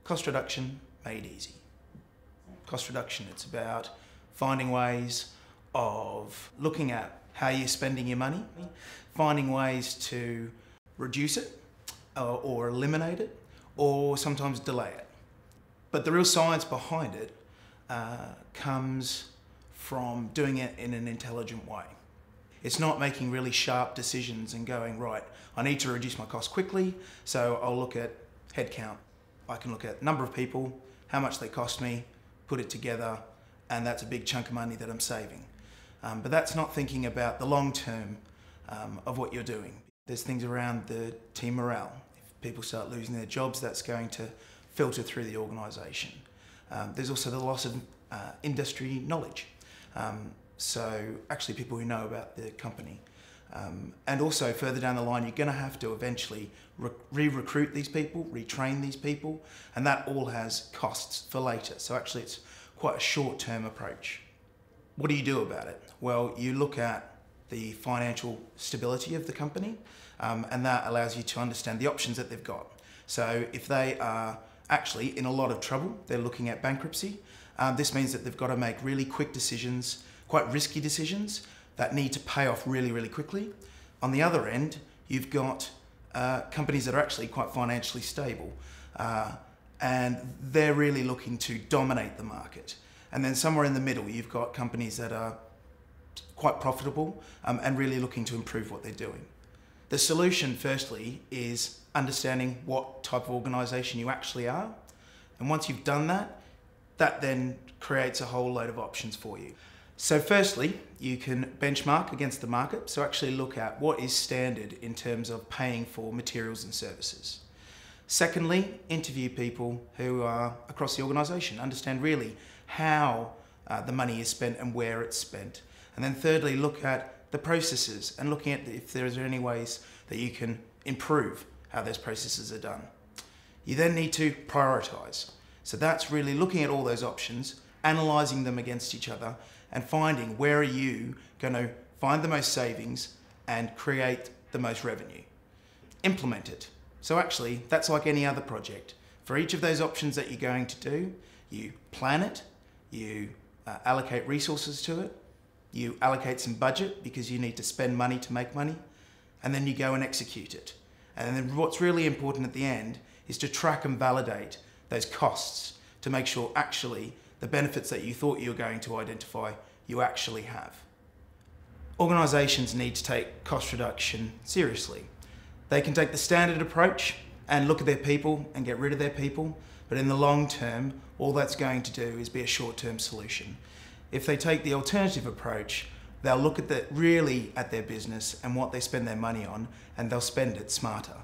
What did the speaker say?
Cost reduction made easy. Cost reduction, it's about finding ways of looking at how you're spending your money, finding ways to reduce it or eliminate it, or sometimes delay it. But the real science behind it comes from doing it in an intelligent way. It's not making really sharp decisions and going, right, I need to reduce my costs quickly, so I'll look at headcount. I can look at number of people, how much they cost me, put it together, and that's a big chunk of money that I'm saving. But that's not thinking about the long term of what you're doing. There's things around the team morale. If people start losing their jobs, that's going to filter through the organisation. There's also the loss of industry knowledge. So actually people who know about the company. And also further down the line, you're going to have to eventually re-recruit these people, retrain these people, and that all has costs for later. So actually it's quite a short-term approach. What do you do about it? Well, you look at the financial stability of the company, and that allows you to understand the options that they've got. So if they are actually in a lot of trouble, they're looking at bankruptcy, this means that they've got to make really quick decisions, quite risky decisions, that need to pay off really, really quickly. On the other end, you've got companies that are actually quite financially stable, and they're really looking to dominate the market. And then somewhere in the middle, you've got companies that are quite profitable and really looking to improve what they're doing. The solution, firstly, is understanding what type of organisation you actually are. And once you've done that, that then creates a whole load of options for you. So firstly, you can benchmark against the market. So actually look at what is standard in terms of paying for materials and services. Secondly, interview people who are across the organisation, understand really how the money is spent and where it's spent. And then thirdly, look at the processes and looking at if there is any ways that you can improve how those processes are done. You then need to prioritise. So that's really looking at all those options, analysing them against each other, and finding where are you going to find the most savings and create the most revenue. Implement it. So actually, that's like any other project. For each of those options that you're going to do, you plan it, you allocate resources to it, you allocate some budget because you need to spend money to make money, and then you go and execute it. And then what's really important at the end is to track and validate those costs to make sure actually the benefits that you thought you were going to identify, you actually have. Organisations need to take cost reduction seriously. They can take the standard approach and look at their people and get rid of their people, but in the long term, all that's going to do is be a short-term solution. If they take the alternative approach, they'll look at really at their business and what they spend their money on, and they'll spend it smarter.